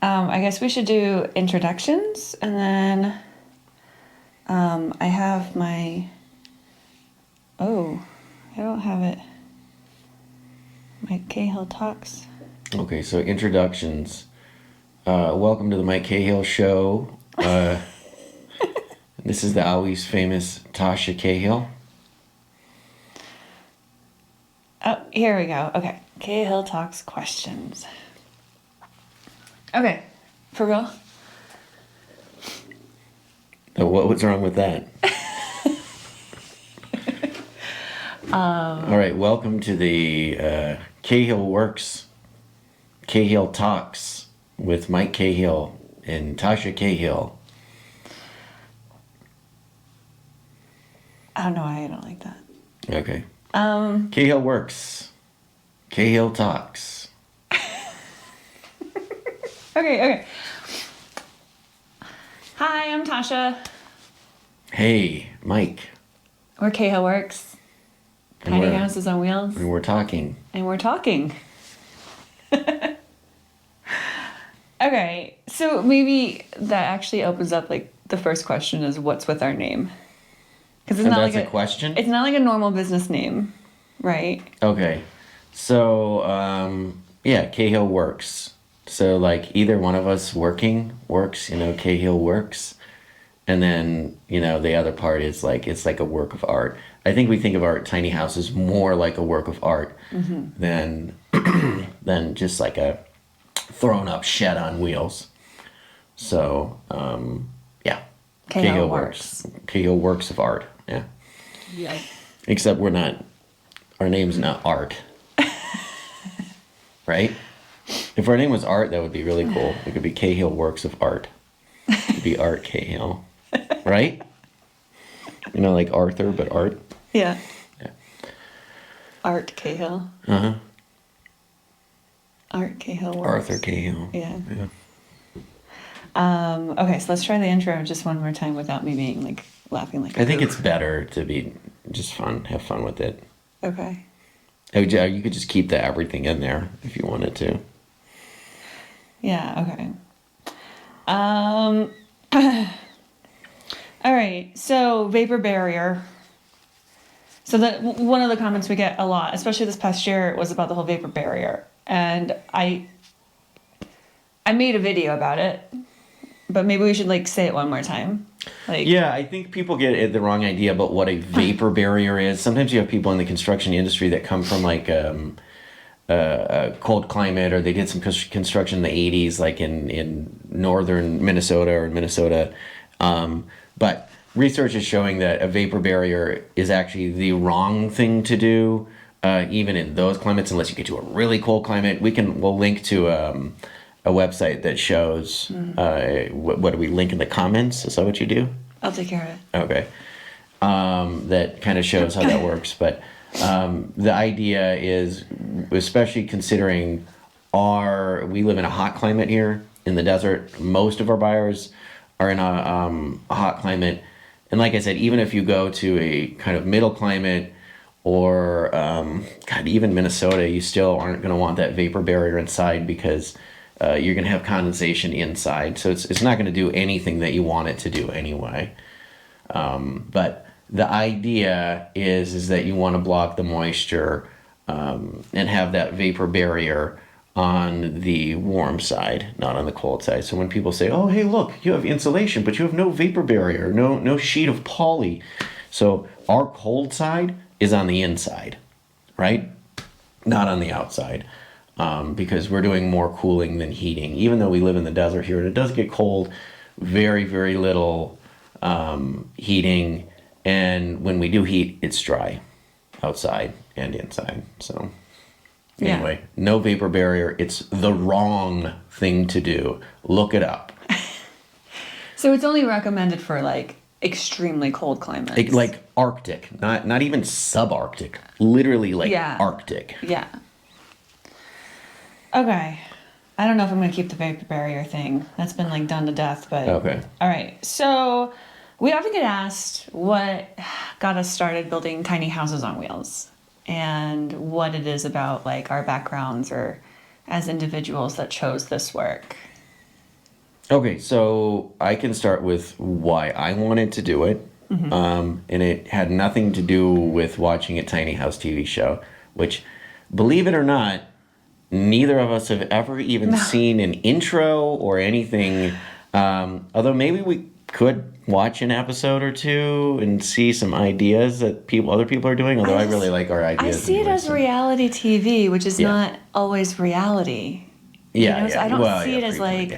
I guess we should do introductions, and then I have my... Oh, I don't have it. Mike Cahill talks. Okay, so introductions. Welcome to the Mike Cahill show. This is the always famous Tasha Cahill. Oh, here we go. Okay, Cahill talks questions. Okay, for real? What's wrong with that? All right, welcome to the Cahill Talks with Mike Cahill and Tasha Cahill. I don't know why I don't like that. Okay. Cahill Works. Cahill Talks. Okay. Hi, I'm Tasha. Hey, Mike. We're Cahill Works. Tiny houses on wheels. And we're talking. Okay, so maybe that actually opens up, like, the first question is what's with our name? Because it's not that's like a question? It's not like a normal business name, right? Okay. So, Cahill Works. So, like, either one of us works, Cahill Works. And then, the other part is, like, it's like a work of art. I think we think of our tiny houses more like a work of art than just like a thrown up shed on wheels. So, Cahill Works. Cahill Works of art, yeah. Yeah. Except our name's not Art. Right? If our name was Art, that would be really cool. It could be Cahill Works of Art. It could be Art Cahill. Right? Like Arthur, but Art. Yeah. Yeah. Art Cahill. Uh-huh. Art Cahill Works. Arthur Cahill. Yeah. Yeah. Okay, so let's try the intro just one more time without me being, like, laughing like I think it's better to be just fun. Have fun with it. Okay. You could just keep the everything in there if you wanted to. Yeah, okay. All right, so vapor barrier. So one of the comments we get a lot, especially this past year, was about the whole vapor barrier. And I made a video about it, but maybe we should, like, say it one more time. Yeah, I think people get the wrong idea about what a vapor barrier is. Sometimes you have people in the construction industry that come from, like, a cold climate, or they did some construction in the 80s, like in northern Minnesota or Minnesota. But research is showing that a vapor barrier is actually the wrong thing to do, even in those climates, unless you get to a really cold climate. We'll link to a website that shows, what do we link in the comments? Is that what you do? I'll take care of it. Okay. That kind of shows how that works. But the idea is, especially considering we live in a hot climate here in the desert. Most of our buyers are in a hot climate. And like I said, even if you go to a kind of middle climate or even Minnesota, you still aren't going to want that vapor barrier inside because you're going to have condensation inside. So it's not going to do anything that you want it to do anyway. But the idea is that you want to block the moisture and have that vapor barrier on the warm side, not on the cold side. So when people say, oh, hey, look, you have insulation, but you have no vapor barrier, no sheet of poly. So our cold side is on the inside, right? Not on the outside, because we're doing more cooling than heating. Even though we live in the desert here and it does get cold, very, very little heating. And when we do heat, it's dry outside and inside. So anyway, no vapor barrier. It's the wrong thing to do. Look it up. So it's only recommended for, like, extremely cold climates. Like Arctic, not even subarctic. Literally, like, Arctic. Yeah. Okay. I don't know if I'm going to keep the vapor barrier thing. That's been, like, done to death, but... Okay. All right. So we often get asked what got us started building tiny houses on wheels and what it is about, like, our backgrounds or as individuals that chose this work. Okay, so I can start with why I wanted to do it. And it had nothing to do with watching a tiny house TV show, which, believe it or not, neither of us have ever even seen an intro or anything. Although maybe we could watch an episode or two and see some ideas that other people are doing. Although I really like our I ideas. see it anyway, as so. reality TV, which is Yeah. not always reality. Yeah, So I don't see it as like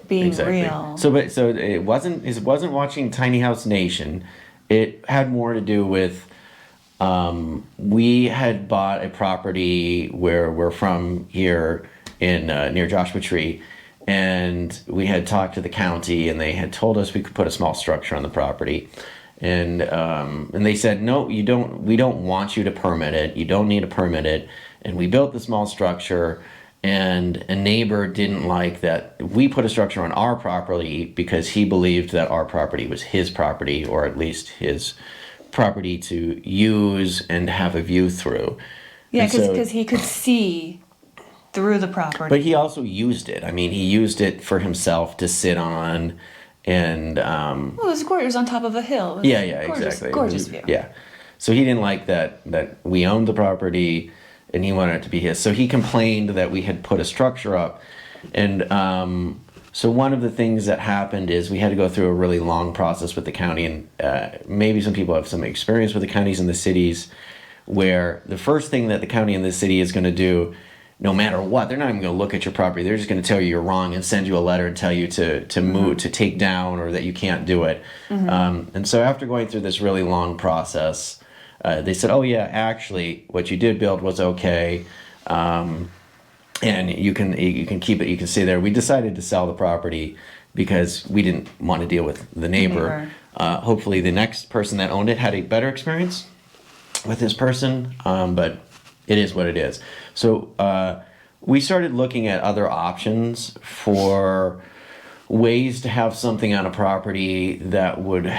being exactly. real. So it wasn't watching Tiny House Nation. It had more to do with we had bought a property where we're from here in near Joshua Tree, and we had talked to the county, and they had told us we could put a small structure on the property, and they said no, you don't. We don't want you to permit it. You don't need to permit it. And we built the small structure. And a neighbor didn't like that we put a structure on our property because he believed that our property was his property, or at least his property to use and have a view through. Yeah, And so- because he could see through the property. But he also used it. I mean, he used it for himself to sit on, and Well, it was gorgeous. It was on top of a hill. It was yeah, gorgeous, exactly. Gorgeous view. Yeah. So he didn't like that we owned the property, and he wanted it to be his. So he complained that we had put a structure up. And so one of the things that happened is we had to go through a really long process with the county. And maybe some people have some experience with the counties and the cities, where the first thing that the county and the city is going to do, no matter what, they're not even going to look at your property. They're just going to tell you you're wrong and send you a letter and tell you to move, to take down, or that you can't do it. And so after going through this really long process, they said, oh yeah, actually what you did build was okay. And you can keep it, you can stay there. We decided to sell the property because we didn't want to deal with the neighbor. Hopefully the next person that owned it had a better experience with this person, but it is what it is. So we started looking at other options for ways to have something on a property that would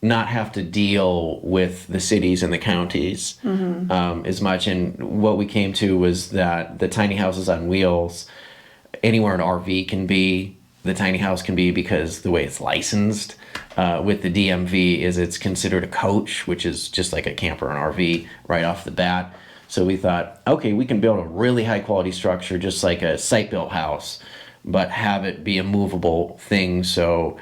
not have to deal with the cities and the counties as much. And what we came to was that the tiny houses on wheels, anywhere an RV can be, the tiny house can be, because the way it's licensed with the DMV is it's considered a coach, which is just like a camper and RV right off the bat. So we thought, okay, we can build a really high quality structure, just like a site-built house, but have it be a movable thing, so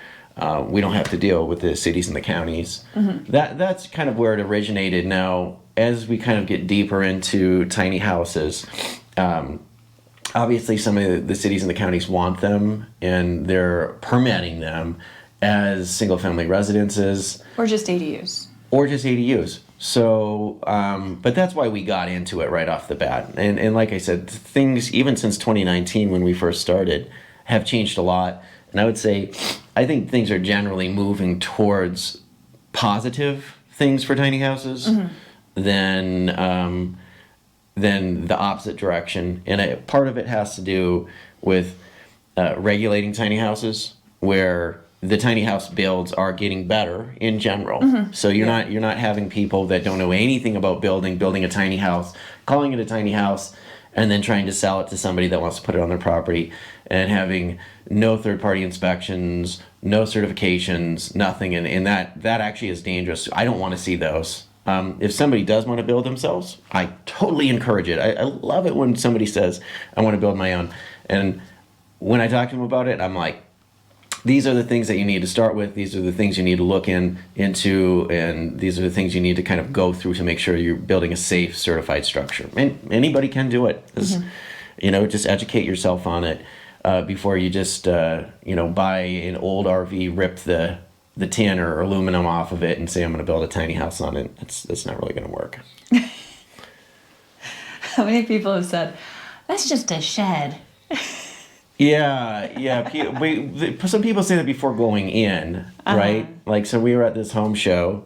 we don't have to deal with the cities and the counties. That's kind of where it originated. Now, as we kind of get deeper into tiny houses, obviously some of the cities and the counties want them, and they're permitting them as single-family residences. Or just ADUs. Or just ADUs. So, but that's why we got into it right off the bat. And like I said, things, even since 2019 when we first started, have changed a lot. And I would say, I think things are generally moving towards positive things for tiny houses than the opposite direction. And part of it has to do with regulating tiny houses, where the tiny house builds are getting better in general. So you're not having people that don't know anything about building a tiny house, calling it a tiny house, and then trying to sell it to somebody that wants to put it on their property, and having no third-party inspections, no certifications, nothing. And that actually is dangerous. I don't want to see those. If somebody does want to build themselves, I totally encourage it. I love it when somebody says, I want to build my own. And when I talk to them about it, I'm like, these are the things that you need to start with. These are the things you need to look into, and these are the things you need to kind of go through to make sure you're building a safe, certified structure. And anybody can do it. Just educate yourself on it before you just buy an old RV, rip the tin or aluminum off of it, and say I'm going to build a tiny house on it. That's not really going to work. How many people have said, that's just a shed? Yeah. Some people say that before going in, right? Like, so we were at this home show,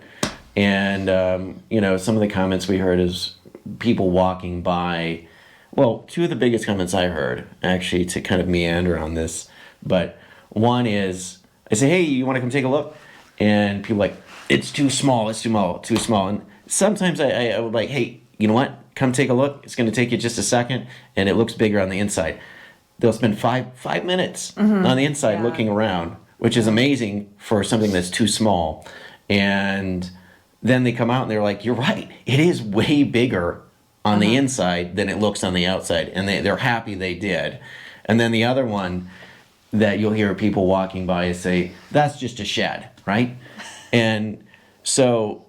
and some of the comments we heard is people walking by. Well, two of the biggest comments I heard, actually, to kind of meander on this, but one is, I say, hey, you want to come take a look? And people are like, it's too small. And sometimes I would like, hey, you know what? Come take a look. It's going to take you just a second, and it looks bigger on the inside. they'll spend 5 minutes on the inside Yeah. looking around, which is amazing for something that's too small. And then they come out and they're like, you're right, it is way bigger on the inside than it looks on the outside. And they're happy they did. And then the other one that you'll hear people walking by and say, that's just a shed, right? And so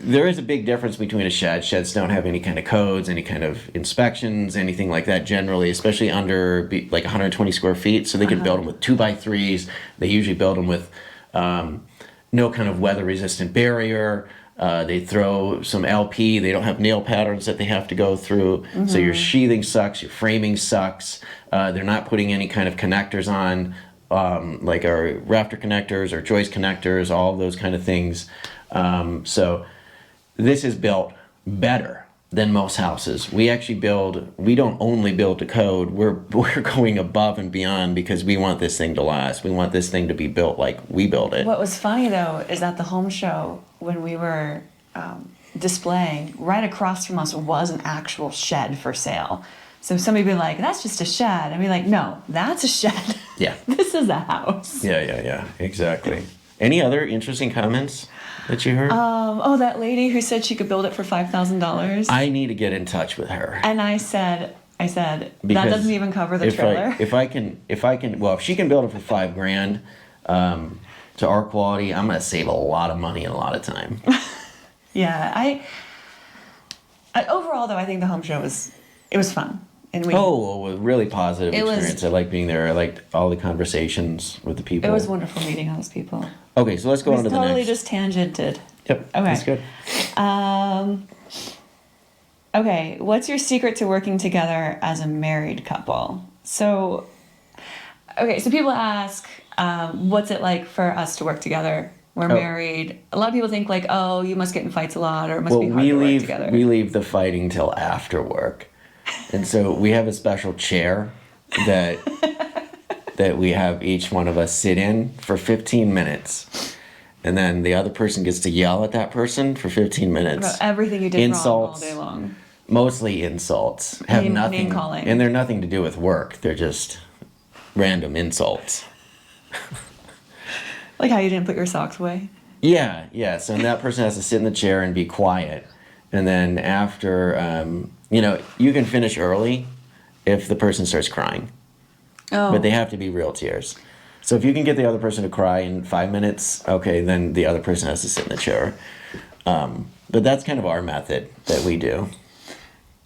there is a big difference between a shed. Sheds don't have any kind of codes, any kind of inspections, anything like that generally, especially under like 120 square feet. So they can build them with 2x3s. They usually build them with no kind of weather resistant barrier. They throw some LP. They don't have nail patterns that they have to go through. So your sheathing sucks, your framing sucks. They're not putting any kind of connectors on, like our rafter connectors or joist connectors, all of those kind of things. So this is built better than most houses. We don't only build to code, we're going above and beyond because we want this thing to last. We want this thing to be built like we build it. What was funny though is at the home show when we were displaying, right across from us was an actual shed for sale. So somebody would be like, that's just a shed. I'd be like, no, that's a shed. Yeah. This is a house. Yeah, exactly. Any other interesting comments that you heard? That lady who said she could build it for $5,000. I need to get in touch with her. And I said, that Because doesn't even cover the trailer. If she can build it for $5,000, to our quality, I'm gonna save a lot of money and a lot of time. Yeah, I overall though I think the home show was fun, and we a really positive experience. I liked being there. I liked all the conversations with the people. it was wonderful meeting all those people. Okay, so let's go on to the next. Totally just tangented. Yep. Okay. That's good. Okay, what's your secret to working together as a married couple? So people ask, what's it like for us to work together? We're married. A lot of people think like, oh, you must get in fights a lot, or it must be hard to work together. We leave the fighting till after work, and so we have a special chair that we have each one of us sit in for 15 minutes, and then the other person gets to yell at that person for 15 minutes. About everything you did Insults, wrong all day long. Mostly insults. Have nothing, name calling. and they're nothing to do with work. They're just random insults. Like how you didn't put your socks away. Yeah. So that person has to sit in the chair and be quiet. And then after, you can finish early if the person starts crying. Oh. But they have to be real tears. So if you can get the other person to cry in 5 minutes, okay, then the other person has to sit in the chair. But that's kind of our method that we do.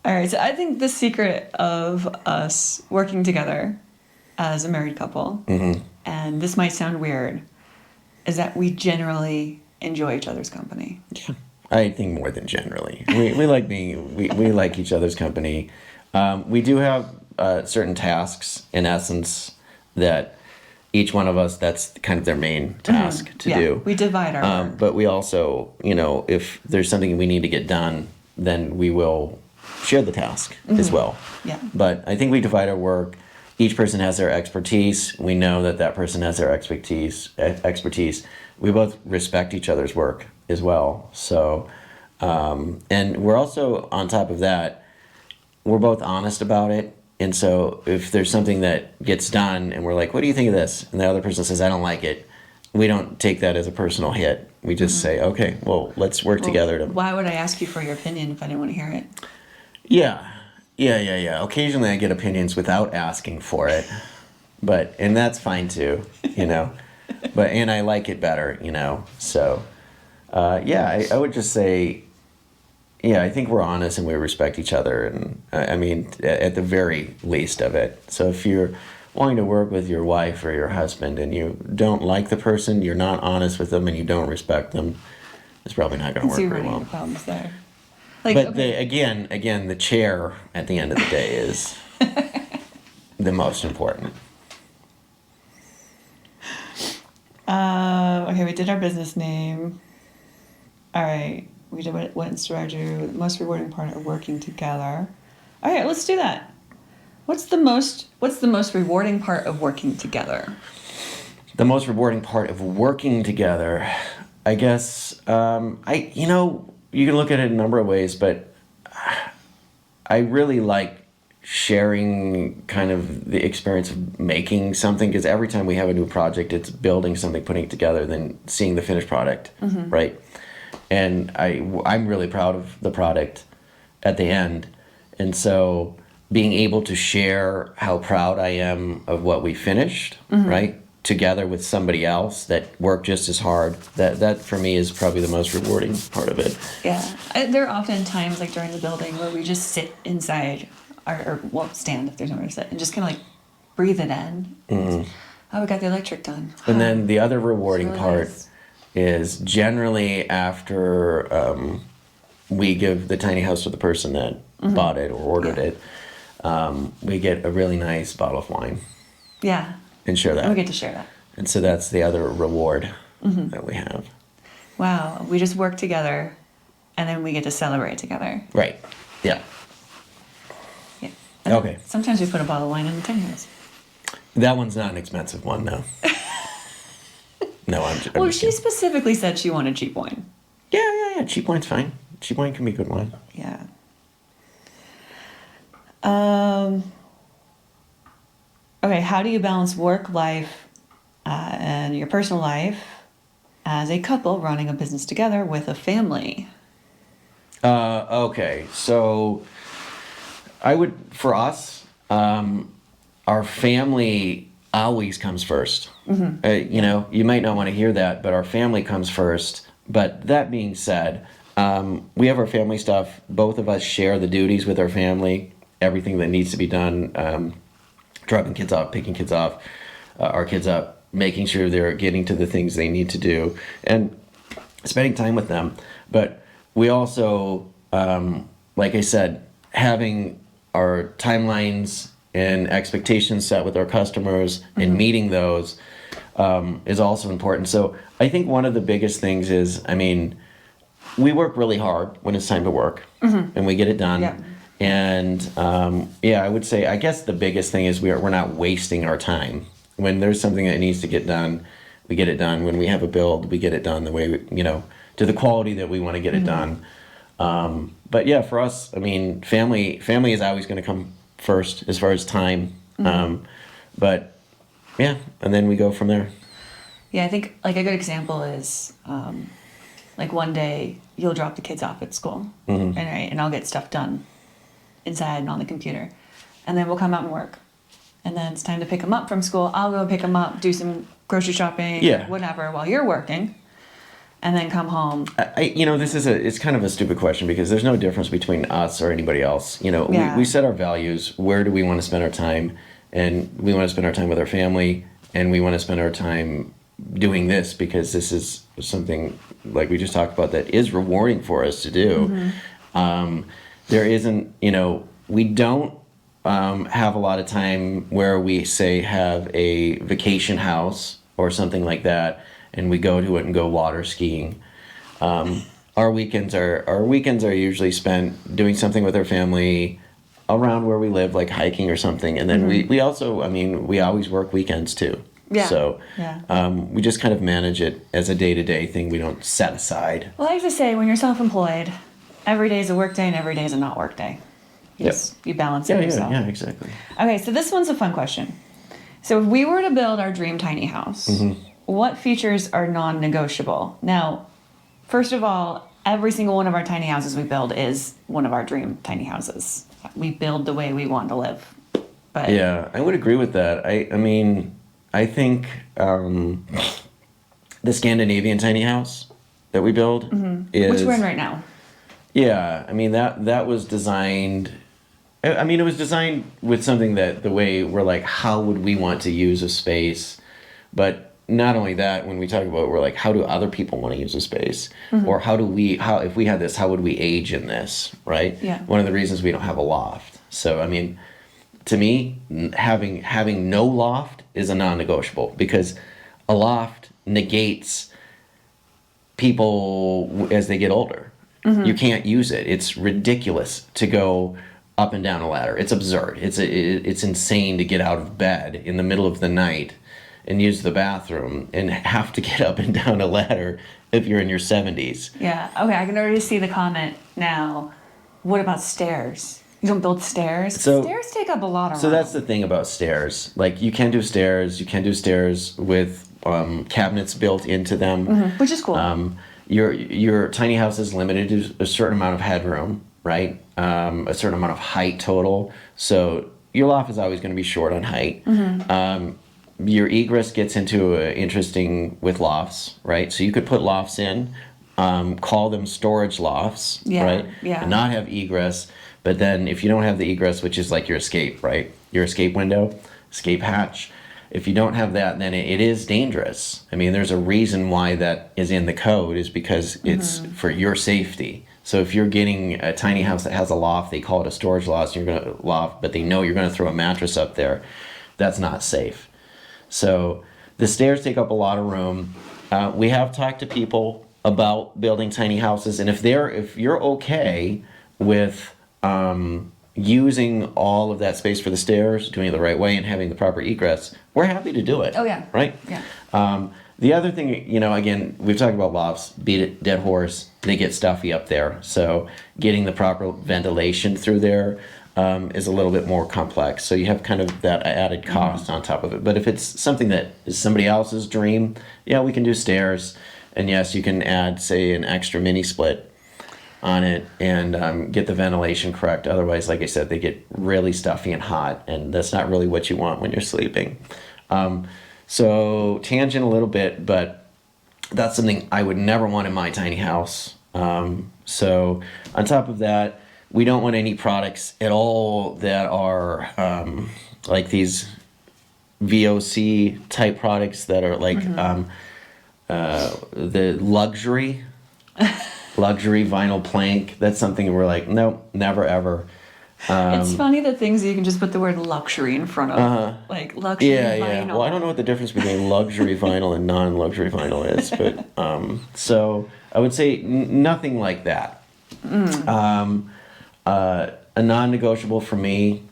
All right, so I think the secret of us working together as a married couple, and this might sound weird, is that we generally enjoy each other's company. Yeah. I think more than generally. We like we like each other's company. We do have certain tasks, in essence, that each one of us, that's kind of their main task to do. We divide our work. But we also, if there's something we need to get done, then we will share the task as well. Yeah. But I think we divide our work. Each person has their expertise. We know that person has their expertise. We both respect each other's work as well. So, and we're also, on top of that, we're both honest about it. And so if there's something that gets done and we're like, what do you think of this? And the other person says, I don't like it. We don't take that as a personal hit. We just say, okay, well, let's work together. Why would I ask you for your opinion if I didn't want to hear it? Yeah. Occasionally I get opinions without asking for it. And that's fine too, and I like it better, So, I would just say, I think we're honest and we respect each other. And I mean, at the very least of it. So if you're wanting to work with your wife or your husband and you don't like the person, you're not honest with them, and you don't respect them, it's probably not going to work very well. Problems there. But again, the chair at the end of the day is the most important. Okay, we did our business name. All right, we did what inspired you. The most rewarding part of working together. All right, let's do that. What's the most rewarding part of working together? The most rewarding part of working together, I guess, you can look at it a number of ways, but I really like sharing kind of the experience of making something, because every time we have a new project, it's building something, putting it together, then seeing the finished product, right? And I'm really proud of the product at the end. And so being able to share how proud I am of what we finished, right, together with somebody else that worked just as hard, that for me is probably the most rewarding part of it. Yeah. There are often times, like during the building, where we just sit inside, or well, stand if there's nowhere to sit, and just kind of like breathe it in. Oh, we got the electric done. And then the other rewarding really part nice. is generally after we give the tiny house to the person that bought it or ordered it, we get a really nice bottle of wine Yeah. and share And we that. get to share that. And so that's the other reward that we have. Wow. We just work together, and then we get to celebrate together. Right. Yeah. Yeah. Okay. Sometimes we put a bottle of wine in the tiny house. That one's not an expensive one, though. No, I'm Well, just she kidding. specifically said she wanted cheap wine. Yeah. Cheap wine's fine. Cheap wine can be good wine. Yeah. Okay, how do you balance work life and your personal life as a couple running a business together with a family? Okay, so I would, for us, our family always comes first. You know, you might not want to hear that, but our family comes first. But that being said, we have our family stuff. Both of us share the duties with our family, everything that needs to be done, dropping kids off, picking kids off, our kids up, making sure they're getting to the things they need to do, and spending time with them. But we also, like I said, having our timelines and expectations set with our customers and meeting those is also important. So I think one of the biggest things is, I mean, we work really hard when it's time to work, and we get it done. Yeah. And yeah, I would say, I guess the biggest thing is we're not wasting our time. When there's something that needs to get done, we get it done. When we have a build, we get it done the way we, you know, to the quality that we want to get it done. But yeah, for us, I mean, family is always going to come first as far as time. But yeah, and then we go from there. Yeah, I think like a good example is like one day you'll drop the kids off at school, and I'll get stuff done inside and on the computer, and then we'll come out and work, and then it's time to pick them up from school. I'll go pick them up, do some grocery shopping, whatever, while you're working, and then come home. You know, it's kind of a stupid question because there's no difference between us or anybody else. You know, Yeah. we set our values. Where do we want to spend our time? And we want to spend our time with our family, and we want to spend our time doing this because this is something, like we just talked about, that is rewarding for us to do. There isn't, you know, we don't have a lot of time where we say have a vacation house or something like that, and we go to it and go water skiing. Our weekends are usually spent doing something with our family around where we live, like hiking or something. And then we also, I mean, we always work weekends too. Yeah. So Yeah. we just kind of manage it as a day-to-day thing. We don't set aside. Well, I like to say, when you're self-employed, every day is a work day and every day is a not work day. You balance it yourself. Yeah, exactly. Okay, so this one's a fun question. So if we were to build our dream tiny house, what features are non-negotiable? Now, first of all, every single one of our tiny houses we build is one of our dream tiny houses. We build the way we want to live. But Yeah, I would agree with that. I mean, I think the Scandinavian tiny house that we build is... which we're in right now. Yeah, I mean, that was designed... I mean, it was designed with something that the way we're like, how would we want to use a space? But not only that, when we talk about it, we're like, how do other people want to use a space? Or if we had this, how would we age in this, right? Yeah. One of the reasons we don't have a loft. So, I mean, to me, having no loft is a non-negotiable, because a loft negates people as they get older. You can't use it. It's ridiculous to go up and down a ladder. It's absurd. It's insane to get out of bed in the middle of the night and use the bathroom and have to get up and down a ladder if you're in your 70s. Yeah. Okay, I can already see the comment now. What about stairs? You don't build stairs. So- Stairs take up a lot of So room. that's the thing about stairs. Like you can do stairs. You can do stairs with cabinets built into them. Which is cool. Your tiny house is limited to a certain amount of headroom, right? A certain amount of height total. So your loft is always going to be short on height. Your egress gets into interesting with lofts, right? So you could put lofts in, call them storage lofts, Yeah, right? yeah. And not have egress. But then if you don't have the egress, which is like your escape, right? Your escape window, escape hatch. If you don't have that, then it is dangerous. I mean, there's a reason why that is in the code is because it's for your safety. So if you're getting a tiny house that has a loft, they call it a storage loft, you're gonna loft, but they know you're gonna throw a mattress up there. That's not safe. So the stairs take up a lot of room. We have talked to people about building tiny houses, and if you're okay with using all of that space for the stairs, doing it the right way, and having the proper egress, we're happy to do it. Oh, yeah. Right? Yeah. The other thing, again, we've talked about lofts, beat it, dead horse, they get stuffy up there. So getting the proper ventilation through there is a little bit more complex. So you have kind of that added cost on top of it. But if it's something that is somebody else's dream, yeah, we can do stairs. And yes, you can add, say, an extra mini split on it and get the ventilation correct. Otherwise, like I said, they get really stuffy and hot, and that's not really what you want when you're sleeping. So tangent a little bit, but that's something I would never want in my tiny house. So on top of that, we don't want any products at all that are like these VOC type products that are like the luxury vinyl plank. That's something we're like, no, never ever. It's funny the things you can just put the word luxury in front of. Like luxury vinyl. Well, I don't know what the difference between luxury vinyl and non-luxury vinyl is, but so I would say nothing like that. A non-negotiable for me.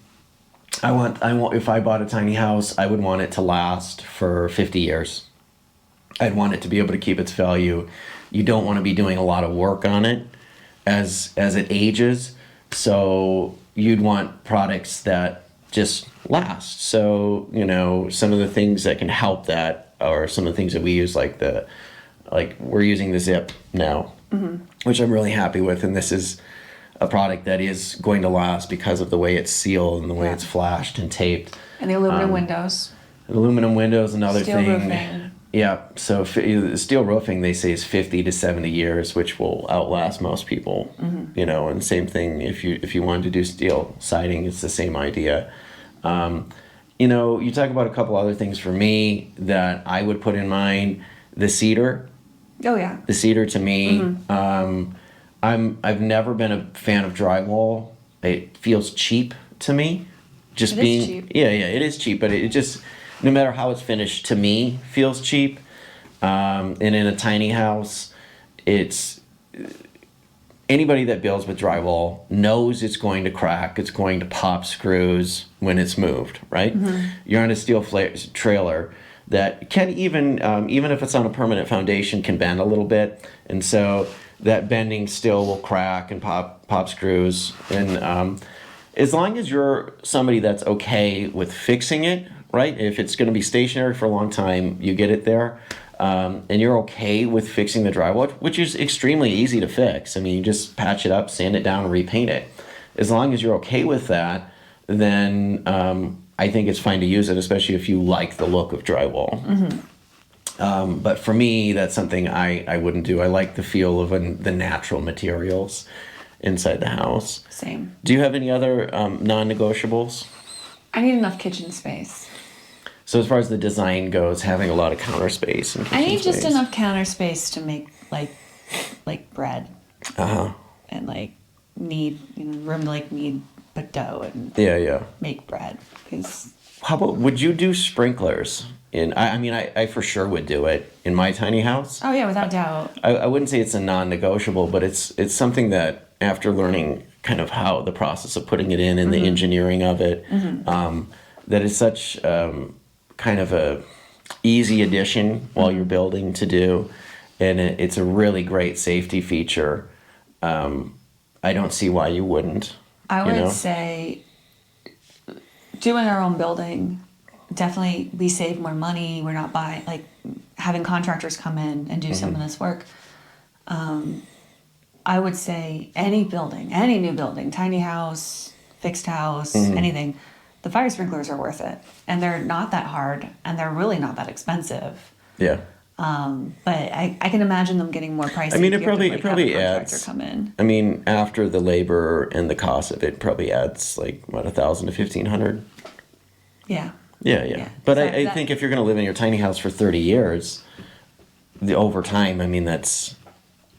I want. If I bought a tiny house, I would want it to last for 50 years. I'd want it to be able to keep its value. You don't want to be doing a lot of work on it as it ages. So you'd want products that just last. So, some of the things that can help that are some of the things that we use, like we're using the Zip now, which I'm really happy with. And this is a product that is going to last because of the way it's sealed and the way it's flashed and taped. And the aluminum windows. Aluminum windows, another Steel thing. roofing. Yeah, so steel roofing, they say, is 50 to 70 years, which will outlast most people. And same thing if you wanted to do steel siding, it's the same idea. You talk about a couple other things for me that I would put in mind. The cedar. Oh yeah. The cedar to me, I've never been a fan of drywall. It feels cheap to me. It is cheap. Yeah, it is cheap, but it just, no matter how it's finished, to me, feels cheap. And in a tiny house, it's anybody that builds with drywall knows it's going to crack, it's going to pop screws when it's moved, right? You're on a steel trailer that can even if it's on a permanent foundation, can bend a little bit, and so that bending still will crack and pop screws. And as long as you're somebody that's okay with fixing it, right? If it's going to be stationary for a long time, you get it there. And you're okay with fixing the drywall, which is extremely easy to fix. I mean, you just patch it up, sand it down, and repaint it. As long as you're okay with that, then I think it's fine to use it, especially if you like the look of drywall. But for me, that's something I wouldn't do. I like the feel of the natural materials inside the house. Same. Do you have any other non-negotiables? I need enough kitchen space. So as far as the design goes, having a lot of counter space and kitchen I need just space. enough counter space to make like bread. And room to knead dough and Yeah. make bread. 'Cause How about, would you do sprinklers? I for sure would do it in my tiny house. oh yeah, without doubt. I wouldn't say it's a non-negotiable, but it's something that after learning kind of how the process of putting it in and the engineering of it, that is such kind of a easy addition while you're building to do, and it's a really great safety feature. I don't see why you wouldn't. I you would know? say doing our own building, definitely we save more money. We're not buying, like, having contractors come in and do some of this work. I would say any building, any new building, tiny house, fixed house, anything, the fire sprinklers are worth it. And they're not that hard, and they're really not that expensive. Yeah. But I can imagine them getting more pricey. I mean, if it you have to, probably have a contractor adds. come in. I mean, after the labor and the cost of it, probably adds like what, 1,000 to 1,500. Yeah. Yeah. But So I think if you're going to live in your tiny house for 30 years, over time, I mean, that's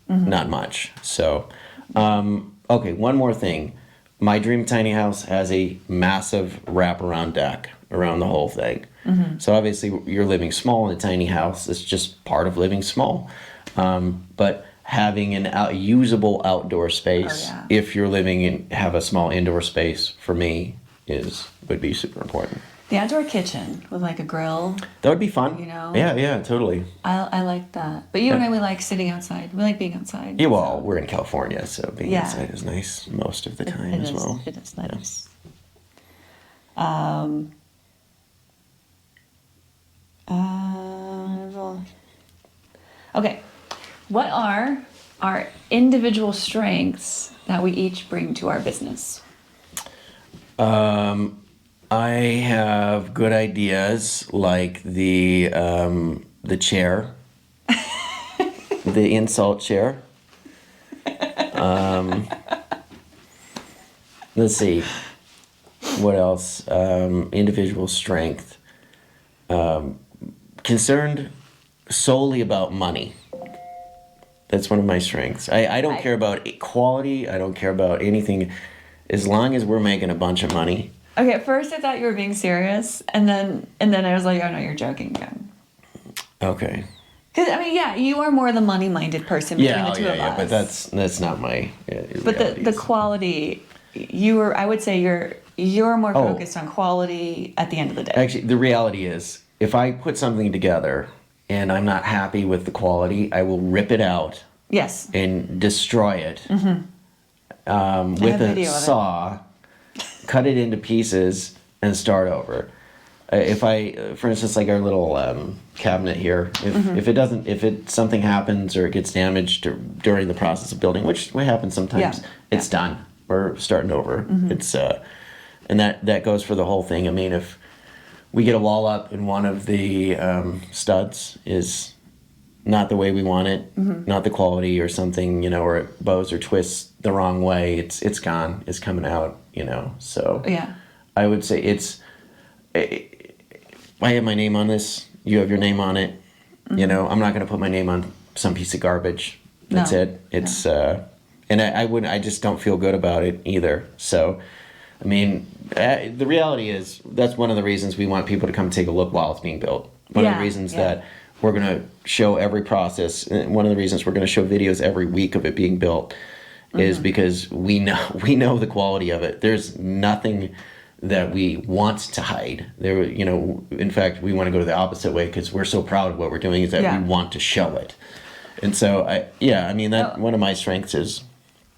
not much. So, okay, one more thing. My dream tiny house has a massive wraparound deck around the whole thing. So obviously, you're living small in a tiny house. It's just part of living small. But having an usable outdoor space, if you're living in have a small indoor space, for me would be super important. The outdoor kitchen with like a grill. That would be fun. You know? Yeah, totally. I like that. But you and I, we like sitting outside. We like being outside. Yeah, well, we're in California, so being Yeah. outside is nice most of the time It as is, well. It is nice. Okay. What are our individual strengths that we each bring to our business? I have good ideas like the chair, the insult chair. Let's see, what else? Individual strength. Concerned solely about money. That's one of my strengths. I don't care about quality. I don't care about anything, as long as we're making a bunch of money. Okay, at first I thought you were being serious, and then I was like, oh no, you're joking again. Okay. Because I mean, yeah, you are more the money-minded person between the two of us. But that's not my. But the quality, I would say you're more Oh. focused on quality at the end of the day. Actually, the reality is, if I put something together and I'm not happy with the quality, I will rip it out Yes. and destroy it with have a video of it. saw, cut it into pieces, and start over. If I, for instance, like our little cabinet here, if something happens or it gets damaged during the process of building, which happens sometimes, it's done. We're starting over. It's and that goes for the whole thing. I mean, if we get a wall up and one of the studs is not the way we want it, not the quality or something, or it bows or twists the wrong way, it's gone. It's coming out, So Yeah. I would say I have my name on this. You have your name on it. I'm not going to put my name on some piece of garbage. That's No. it. It's and I wouldn't. I just don't feel good about it either. So, I mean, the reality is that's one of the reasons we want people to come take a look while it's being built. One of the reasons that we're going to show every process. One of the reasons we're going to show videos every week of it being built is because we know the quality of it. There's nothing that we want to hide. In fact, we want to go the opposite way because we're so proud of what we're doing is that we want to show it. And so, one of my strengths is.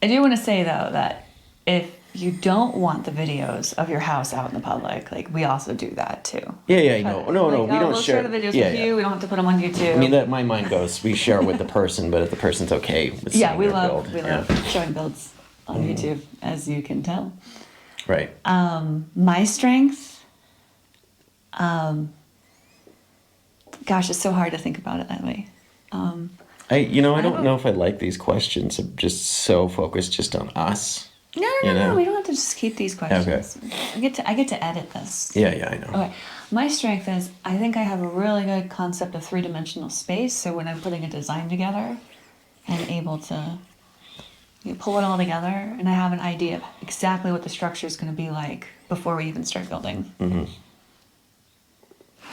I do want to say though that if you don't want the videos of your house out in the public, like we also do that too. Yeah, no, we don't we'll share the videos with you. We don't have to put them on YouTube. I mean, that my mind goes, we share with the person, but if the person's okay with seeing we their love build. showing builds on YouTube, as you can tell. Right. My strength, gosh, it's so hard to think about it that way. I don't know if I like these questions. I'm just so focused just on us. No, we don't have to just keep these questions. Okay. I get to edit this. Yeah, I know. Okay. My strength is I think I have a really good concept of three-dimensional space. So when I'm putting a design together, I'm able to pull it all together, and I have an idea of exactly what the structure is going to be like before we even start building. Mm-hmm.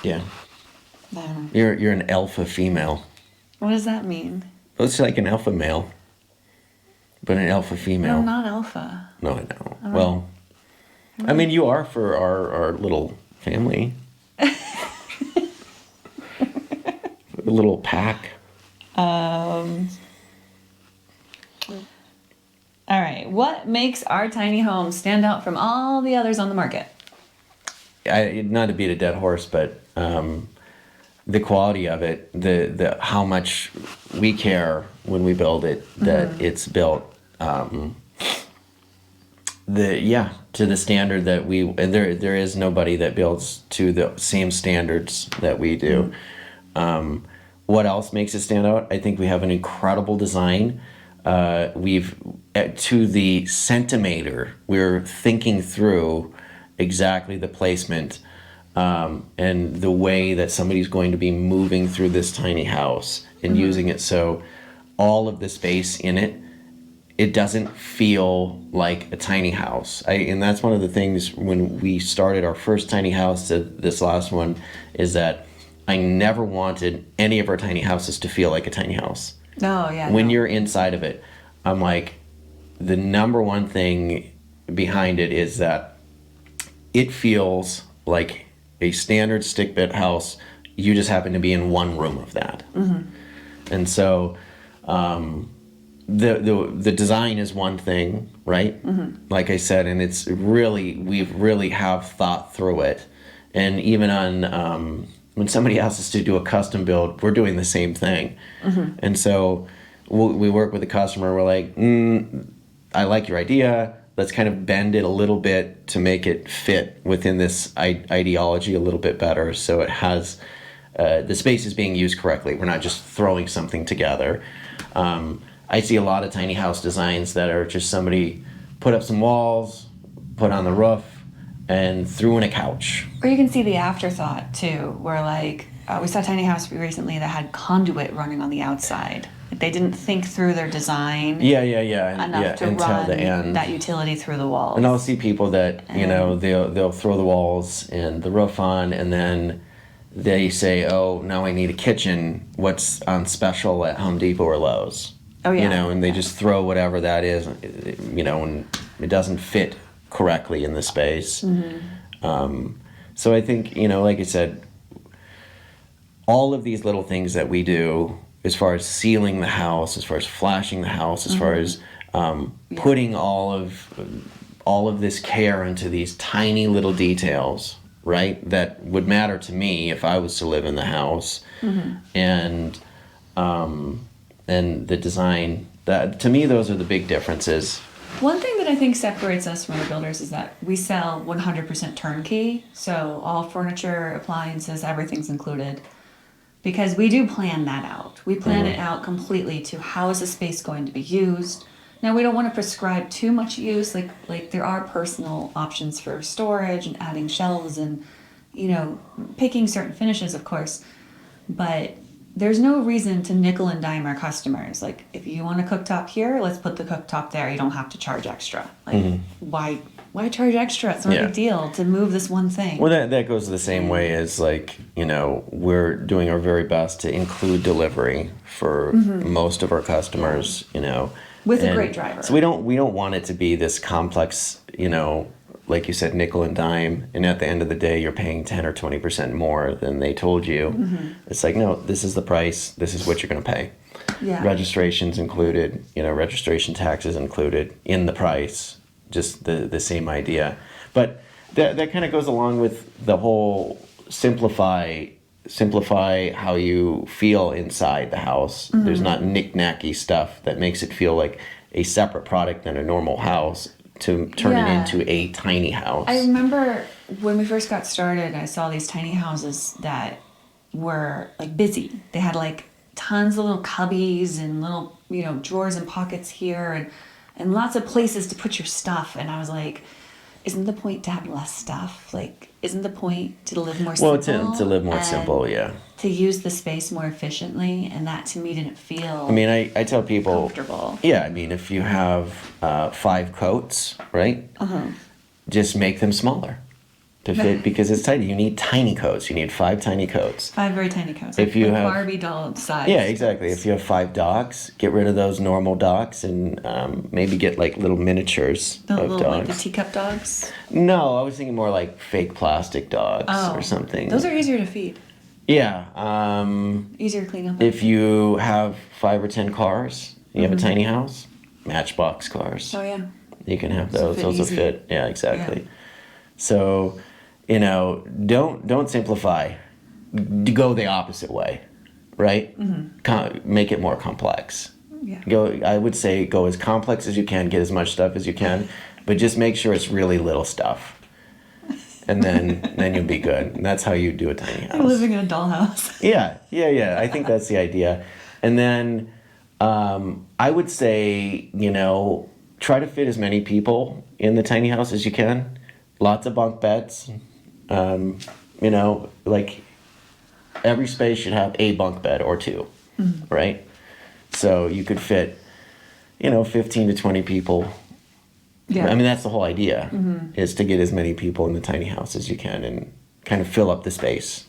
Yeah. I don't know. You're an alpha female. What does that mean? Well, it's like an alpha male, but an alpha female. I'm not alpha. No, I know. Well, I mean, you are for our little family. A little pack. All right. right. What makes our tiny home stand out from all the others on the market? Not to beat a dead horse, but the quality of it, the how much we care when we build it, that it's built to the standard that and there is nobody that builds to the same standards that we do. What else makes it stand out? I think we have an incredible design. To the centimeter, we're thinking through exactly the placement and the way that somebody's going to be moving through this tiny house and using it, so all of the space in it doesn't feel like a tiny house. And that's one of the things when we started our first tiny house to this last one, is that I never wanted any of our tiny houses to feel like a tiny house. Oh, yeah. When you're inside of it, I'm like, the number one thing behind it is that it feels like a standard stick-built house. You just happen to be in one room of that. And so the design is one thing, right? Like I said, and it's really, we've really have thought through it. And even on when somebody asks us to do a custom build, we're doing the same thing. And so we work with the customer. We're like, I like your idea. Let's kind of bend it a little bit to make it fit within this ideology a little bit better, so it has the space is being used correctly. We're not just throwing something together. I see a lot of tiny house designs that are just somebody put up some walls, put on the roof, and threw in a couch. Or you can see the afterthought too, where like we saw a tiny house recently that had conduit running on the outside. Like, they didn't think through their design. Enough to until run the end. that utility through the walls. And I'll see people that they'll throw the walls and the roof on, and then they say, "Oh, now I need a kitchen. What's on special at Home Depot or Lowe's?" Oh yeah. And they just throw whatever that is, and it doesn't fit correctly in the space. So I think, like I said, all of these little things that we do, as far as sealing the house, as far as flashing the house, as far as putting all of this care into these tiny little details, right, that would matter to me if I was to live in the house, and the design, that to me, those are the big differences. One thing that I think separates us from other builders is that we sell 100% turnkey, so all furniture, appliances, everything's included. Because we do plan that out. We plan it out completely to how is the space going to be used. Now, we don't want to prescribe too much use. Like there are personal options for storage and adding shelves and, picking certain finishes, of course. But there's no reason to nickel and dime our customers. Like, if you want a cooktop here, let's put the cooktop there. You don't have to charge extra. Like, why charge extra? It's not a big deal to move this one thing. Well, that goes the same way as, like, we're doing our very best to include delivery for most of our customers, With a great driver. So we don't want it to be this complex, like you said, nickel and dime, and at the end of the day, you're paying 10 or 20% more than they told you. It's like, no, this is the price. This is what you're going to pay. Yeah. Registration's included, registration taxes included in the price. Just the same idea. But that kind of goes along with the whole simplify how you feel inside the house. There's not knick-knacky stuff that makes it feel like a separate product than a normal house to turn it into a tiny house. I remember when we first got started, I saw these tiny houses that were like busy. They had like tons of little cubbies and little, drawers and pockets here and lots of places to put your stuff. And I was like, isn't the point to have less stuff? Like, isn't the point to live more simple? Well, to live more simple, yeah. To use the space more efficiently, and that to me didn't feel I tell people, comfortable. Yeah, if you have 5 coats, right? Just make them smaller to fit, because it's tiny. You need tiny coats. You need 5 tiny coats. 5 very tiny coats. If you have Barbie doll size. Yeah, exactly. If you have 5 dogs, get rid of those normal dogs and maybe get like little miniatures of dogs. Like the teacup dogs? No, I was thinking more like fake plastic dogs or something. Those are easier to feed. Yeah. Easier to clean up. If you have 5 or 10 cars, you have a tiny house, Matchbox cars. Oh yeah. You can have Those will those. fit Those will easy. fit. Yeah, exactly. Yeah. So, don't simplify. Go the opposite way, right? Make it more complex. Yeah. I would say go as complex as you can, get as much stuff as you can, but just make sure it's really little stuff. And then you'll be good. And that's how you do a tiny house. Like living in a dollhouse. Yeah. I think that's the idea. And then I would say, try to fit as many people in the tiny house as you can. Lots of bunk beds. Like every space should have a bunk bed or two, right? So you could fit, 15 to 20 people. Yeah. I mean, that's the whole idea, is to get as many people in the tiny house as you can and kind of fill up the space.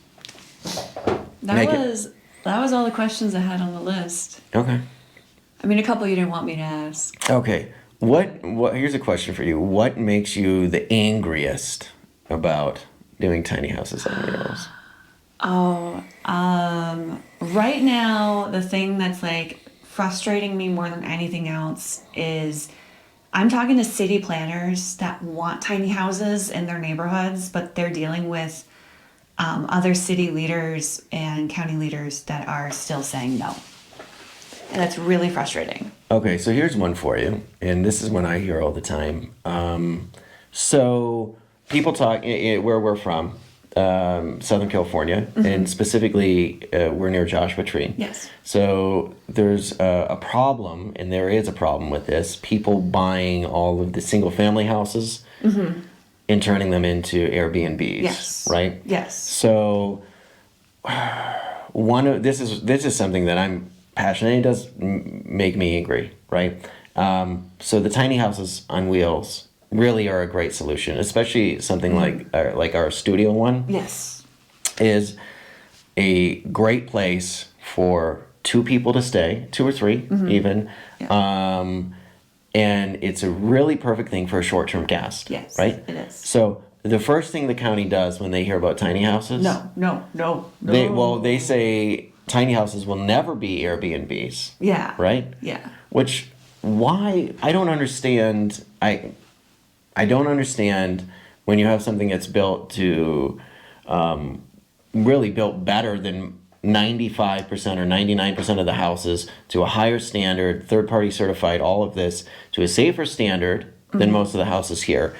That was all the questions I had on the list. Okay. I mean, a couple you didn't want me to ask. Okay. What? Here's a question for you. What makes you the angriest about doing tiny houses on wheels? Oh, right now, the thing that's like frustrating me more than anything else is I'm talking to city planners that want tiny houses in their neighborhoods, but they're dealing with other city leaders and county leaders that are still saying no. And that's really frustrating. Okay, so here's one for you, and this is one I hear all the time. So people talk where we're from, Southern California, and specifically we're near Joshua Tree. Yes. So there's a problem, and there is a problem with this. People buying all of the single-family houses and turning them into Airbnbs. Yes. Right. Yes. So this is something that I'm passionate. It does make me angry, right? So the tiny houses on wheels really are a great solution, especially something like our studio one. Yes. Is a great place for two people to stay, two or three even. Yeah. And it's a really perfect thing for a short-term guest. Yes, right? it is. So the first thing the county does when they hear about tiny houses, No. they say tiny houses will never be Airbnbs. Yeah. Right? Yeah. Why I don't understand. I don't understand when you have something that's built to really built better than 95% or 99% of the houses, to a higher standard, third party certified, all of this to a safer standard than most of the houses here.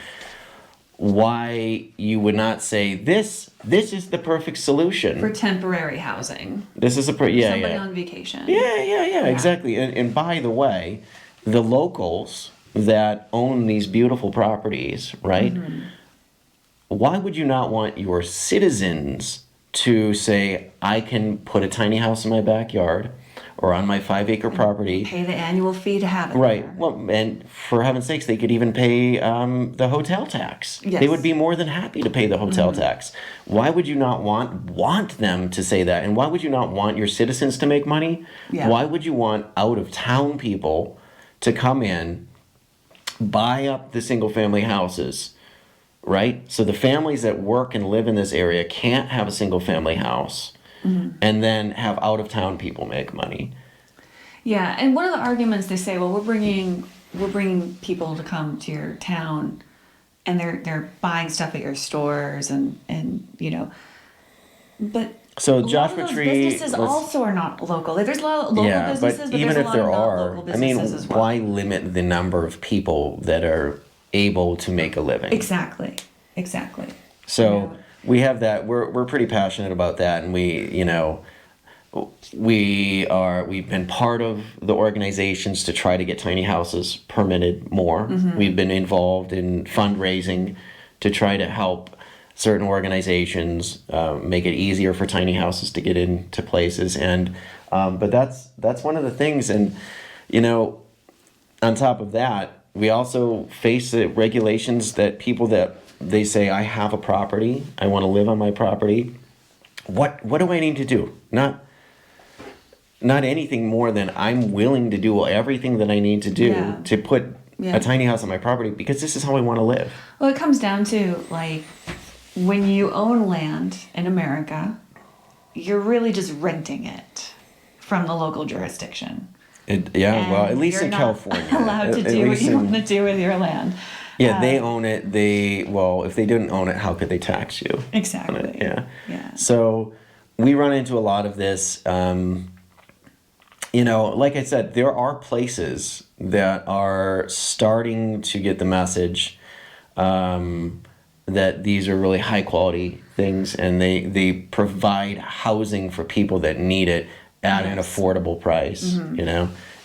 Why you would not say this is the perfect solution For temporary housing. This is Somebody on vacation. Yeah, exactly. And by the way, the locals that own these beautiful properties, right? Why would you not want your citizens to say, I can put a tiny house in my backyard or on my 5-acre property? Pay the annual fee to have it Right. there. Well, and for heaven's sakes, they could even pay the hotel tax. Yes. They would be more than happy to pay the hotel tax. Why would you not want them to say that? And why would you not want your citizens to make money? Yeah. Why would you want out-of-town people to come in, buy up the single-family houses, right? So the families that work and live in this area can't have a single-family house, and then have out-of-town people make money. Yeah, and one of the arguments they say, well, we're bringing people to come to your town, and they're buying stuff at your stores, and but So a lot Joshua of those Tree businesses also are not local. There's a lot of local yeah, businesses, but even there's a if lot there of not are, local I mean, businesses as well. why limit the number of people that are able to make a living? Exactly. So we have that. We're pretty passionate about that, and we've been part of the organizations to try to get tiny houses permitted more. We've been involved in fundraising to try to help certain organizations make it easier for tiny houses to get into places, and but that's one of the things. And on top of that, we also face the regulations that people that they say, I have a property, I want to live on my property. What do I need to do? Not anything more than I'm willing to do everything that I need to do to put a tiny house on my property, because this is how I want to live. Well, it comes down to, like, when you own land in America, you're really just renting it from the local jurisdiction. Well, at And least you're in not California. allowed to At do what least you in- want to do with your land. Yeah, they own it. If they didn't own it, how could they tax you? Exactly. On it? Yeah. Yeah. So we run into a lot of this. Like I said, there are places that are starting to get the message that these are really high quality things, and they provide housing for people that need it at an Yes. affordable price.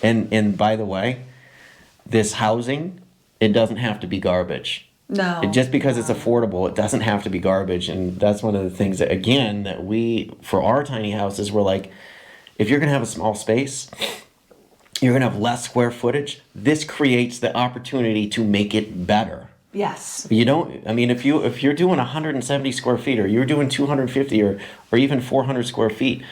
And by the way, this housing, it doesn't have to be garbage. No. Just because it's affordable, it doesn't have to be garbage. And that's one of the things that, again, that we, for our tiny houses, we're like, if you're going to have a small space, you're going to have less square footage. This creates the opportunity to make it better. Yes. You don't, I mean, if you're doing 170 square feet, or you're doing 250 or even 400 square feet,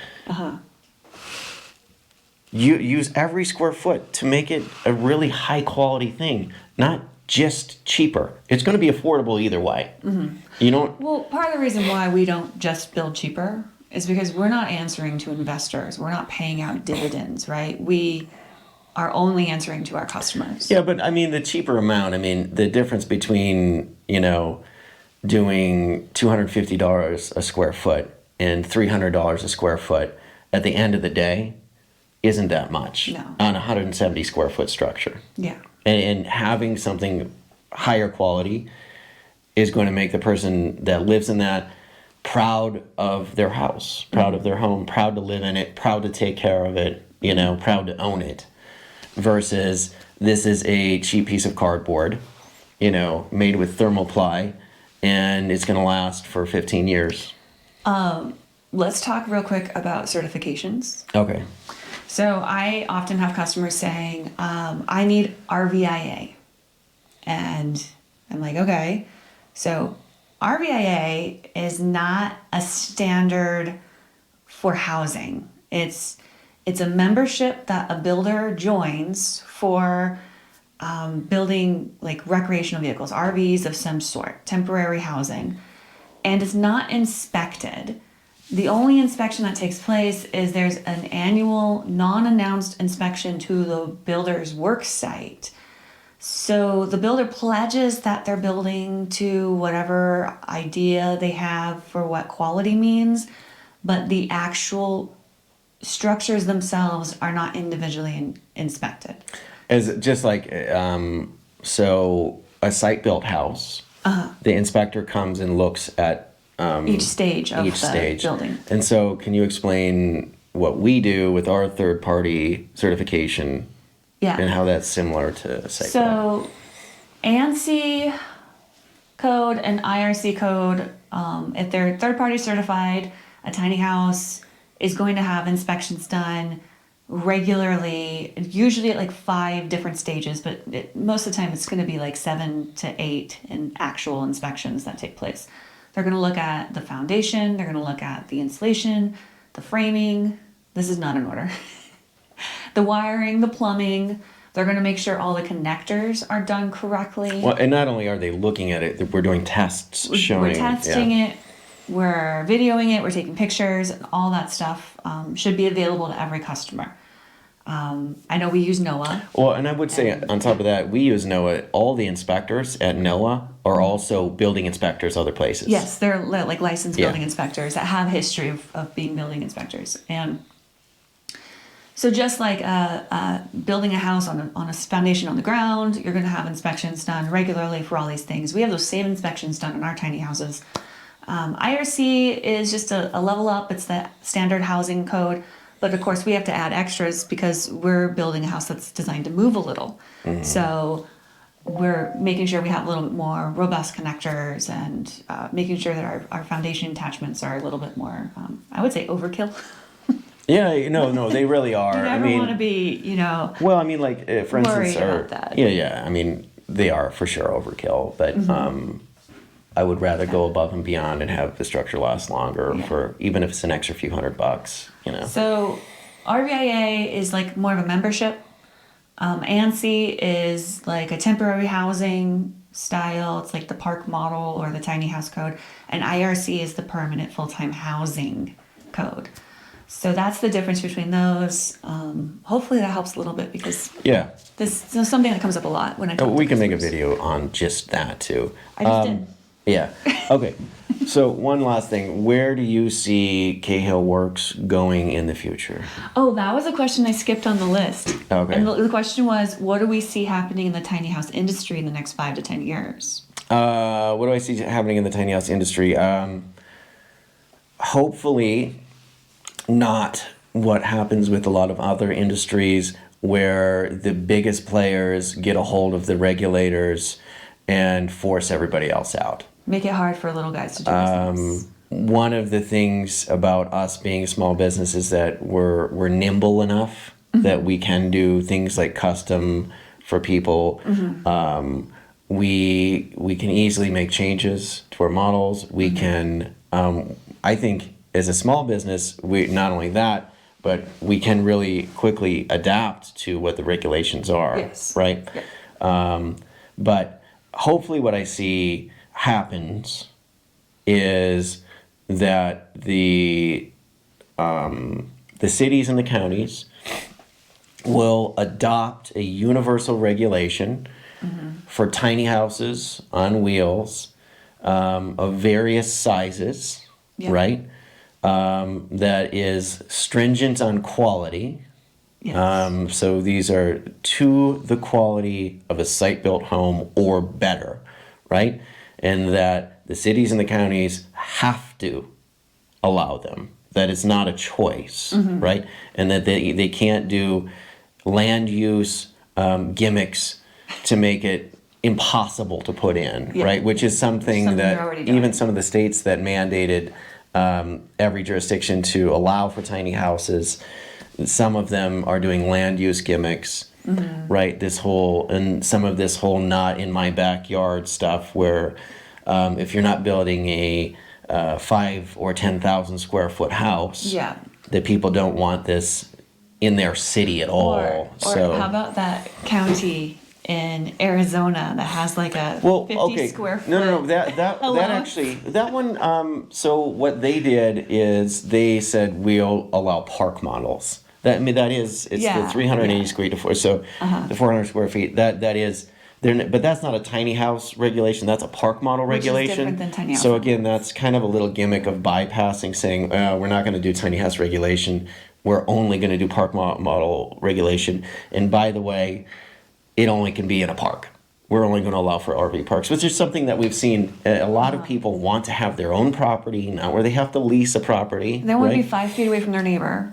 you use every square foot to make it a really high quality thing, not just cheaper. It's going to be affordable either way. You don't. Well, part of the reason why we don't just build cheaper is because we're not answering to investors. We're not paying out dividends, right? We are only answering to our customers. Yeah, but I mean, the cheaper amount, I mean, the difference between, doing $250 a square foot and $300 a square foot at the end of the day isn't that much No. on a 170 square foot structure. Yeah. And having something higher quality is going to make the person that lives in that proud of their house, proud of their home, proud to live in it, proud to take care of it, proud to own it. Versus this is a cheap piece of cardboard, made with thermoply, and it's going to last for 15 years. Let's talk real quick about certifications. Okay. So I often have customers saying, I need RVIA. And I'm like, okay. So RVIA is not a standard for housing. It's a membership that a builder joins for building like recreational vehicles, RVs of some sort, temporary housing. And it's not inspected. The only inspection that takes place is there's an annual non-announced inspection to the builder's work site. So the builder pledges that they're building to whatever idea they have for what quality means, but the actual structures themselves are not individually inspected. As just like so a site built house, the inspector comes and looks at Each stage of the building. And so can you explain what we do with our third party certification and how that's similar to site built? So ANSI code and IRC code, if they're third party certified, a tiny house is going to have inspections done regularly, usually at like 5 different stages, but most of the time it's going to be like 7 to 8 in actual inspections that take place. They're going to look at the foundation, they're going to look at the insulation, the framing. This is not in order. The wiring, the plumbing. They're going to make sure all the connectors are done correctly. Well, and not only are they looking at it, we're doing tests showing. We're testing it. We're videoing it. We're taking pictures. And all that stuff should be available to every customer. I know we use NOAA. Well, and I would say on top of that, we use NOAA. All the inspectors at NOAA are also building inspectors other places. Yes, they're like licensed building inspectors that have history of being building inspectors. And so just like building a house on a foundation on the ground, you're going to have inspections done regularly for all these things. We have those same inspections done in our tiny houses. IRC is just a level up. It's the standard housing code. But of course, we have to add extras because we're building a house that's designed to move a little. Mm-hmm. So we're making sure we have a little bit more robust connectors and making sure that our foundation attachments are a little bit more, I would say, overkill. Yeah, no, they really are. You never want to be, Well, I mean, like, for instance, about that. Yeah. I mean, they are for sure overkill, but I would rather go above and beyond and have the structure last longer for even if it's an extra few $100, So RVIA is like more of a membership. ANSI is like a temporary housing style. It's like the park model or the tiny house code. And IRC is the permanent full-time housing code. So that's the difference between those. Hopefully that helps a little bit because Yeah. this is something that comes up a lot when I talk to We can make a customers. video on just that too. I just did. Yeah. Okay. So one last thing. Where do you see Cahill Works going in the future? Oh, that was a question I skipped on the list. Okay. And the question was, what do we see happening in the tiny house industry in the next 5 to 10 years? What do I see happening in the tiny house industry? Hopefully not what happens with a lot of other industries where the biggest players get a hold of the regulators and force everybody else out. Make it hard for little guys to do business. One of the things about us being a small business is that we're nimble enough that we can do things like custom for people. We can easily make changes to our models. We can, I think, as a small business, we not only that, but we can really quickly adapt to what the regulations are. Yes. Right. Yep. But hopefully, what I see happens is that the cities and the counties will adopt a universal regulation for tiny houses on wheels of various sizes, Yeah. right? That is stringent on quality. Yes. So these are to the quality of a site-built home or better, right? And that the cities and the counties have to allow them. That it's not a choice, right? And that they can't do land use gimmicks to make it impossible to put in, Yeah. right? Which is something Something that they're already doing. even some of the states that mandated every jurisdiction to allow for tiny houses, some of them are doing land use gimmicks, right? And some of this whole not in my backyard stuff where if you're not building a 5 or 10,000 square foot house, Yeah. that people don't want this in their city at all. Or So how about that county in Arizona that has like a 50 square foot? No. That allowance? actually that one. So what they did is they said we'll allow park models. That is it's Yeah, the 380 yeah. square feet so the 400 square feet. That is. But that's not a tiny house regulation. That's a park model Which is regulation. different than tiny house So again, that's kind of a little gimmick of bypassing, saying we're not going to do tiny house regulation. We're only going to do park model regulation. And by the way, it only can be in a park. We're only going to allow for RV parks, which is something that we've seen. A lot of people want to have their own property, not where they have to lease a property. They want to right? be 5 feet away from their neighbor.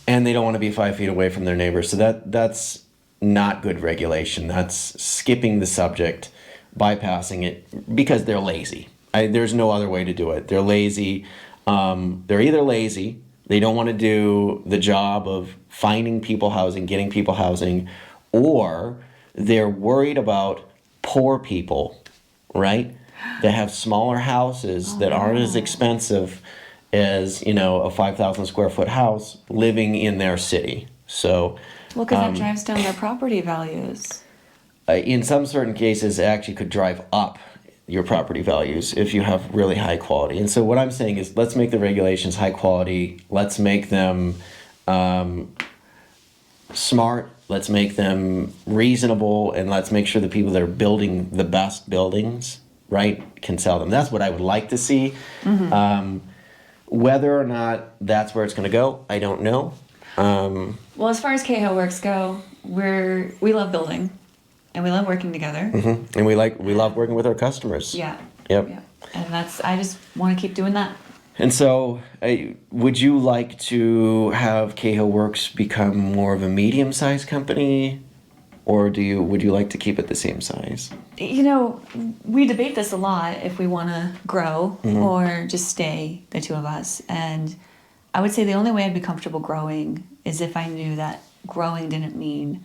And they don't want to be 5 feet away from their neighbor. So that's not good regulation. That's skipping the subject, bypassing it because they're lazy. There's no other way to do it. They're lazy. They're either lazy, they don't want to do the job of finding people housing, getting people housing, or they're worried about poor people, right? That have smaller houses that aren't as expensive as, a 5,000 square foot house living in their city. So Well, because that drives down their property values. in some certain cases, it actually could drive up your property values if you have really high quality. And so what I'm saying is let's make the regulations high quality. Let's make them smart. Let's make them reasonable. And let's make sure the people that are building the best buildings, right, can sell them. That's what I would like to see. Whether or not that's where it's going to go, I don't know. Well, as far as Cahill Works go, we love building, and we love working together. And we love working with our customers. Yeah. Yep. Yeah. And I just want to keep doing that. And so, would you like to have Cahill Works become more of a medium-sized company, or would you like to keep it the same size? We debate this a lot if we want to grow or just stay, the two of us. And I would say the only way I'd be comfortable growing is if I knew that growing didn't mean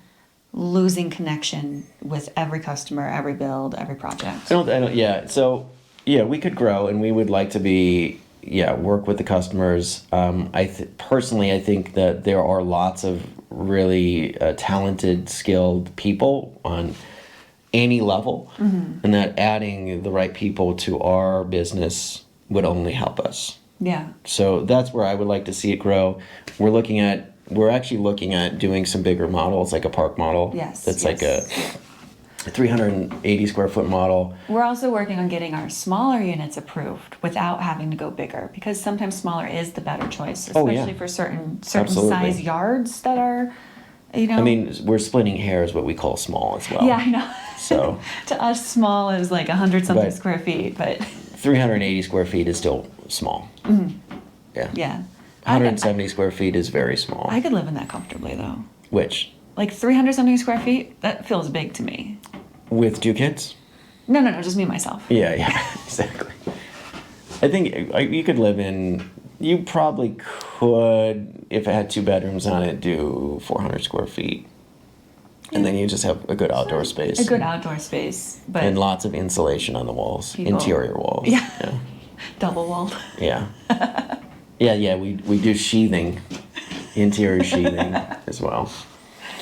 losing connection with every customer, every build, every project. Yeah. So, yeah, we could grow, and we would like to work with the customers. Personally, I think that there are lots of really talented, skilled people on any level, and that adding the right people to our business would only help us. Yeah. So that's where I would like to see it grow. We're actually looking at doing some bigger models, like a park model. Yes, That's yes. like a 380 square foot model. We're also working on getting our smaller units approved without having to go bigger, because sometimes smaller is the better choice, Oh, yeah. especially for certain Absolutely. size yards that are, you know. I mean, we're splitting hairs, what we call small as well. Yeah, I know. So To us, small is like 100 something But- square feet, but 380 square feet is still small. Yeah. yeah. 170 square feet is very small. I could live in that comfortably though. Which, Like 300 something square feet, that feels big to me. with 2 kids? No, just me myself. Yeah, exactly. I think you could live in. You probably could, if it had 2 bedrooms on it, do 400 square feet, and then you just have a good outdoor space. A good outdoor space, but and lots of insulation on the walls, People- interior walls. Yeah. double walled. Yeah. Yeah. We do sheathing, interior sheathing as well.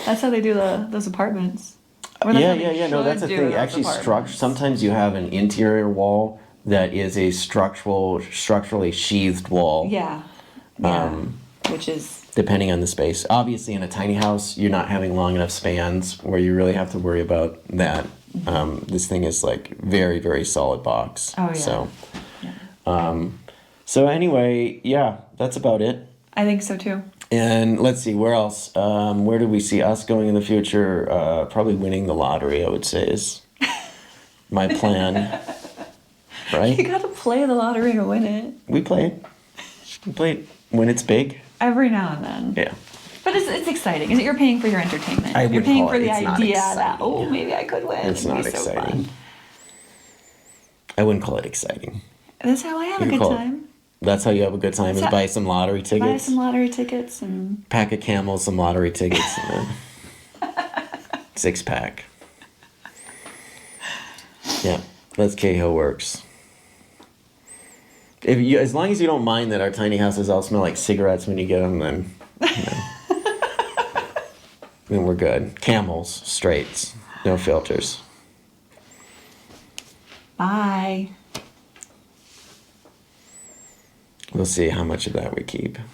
That's how they do those apartments. Or that's how they Yeah. No, that's the should do thing. those Actually, apartments. sometimes you have an interior wall that is a structurally sheathed wall. Yeah. Which is Depending on the space. Obviously, in a tiny house, you're not having long enough spans where you really have to worry about that. This thing is like very, very solid box. Oh, yeah. So, yeah. so anyway, yeah, that's about it. I think so too. And let's see, where else? Where do we see us going in the future? Probably winning the lottery, I would say, is my plan. You Right? gotta play the lottery to win it. We play it. We play it when it's big. Every now and then. Yeah. But it's exciting. Is it you're paying for your entertainment? I You're wouldn't paying call for it- the it's not idea that, exciting. oh, maybe I could win. It's It'd be not so exciting. fun. I wouldn't call it exciting. That's how I have a You good call it- time. That's how you have a good time, is That's how- buy some lottery Buy tickets. some lottery tickets and Pack of Camels, some lottery tickets, and then 6-pack. Yeah, that's Cahill works. As long as you don't mind that our tiny houses all smell like cigarettes when you get them, then then we're good. Camels, straights, no filters. bye. We'll see how much of that we keep.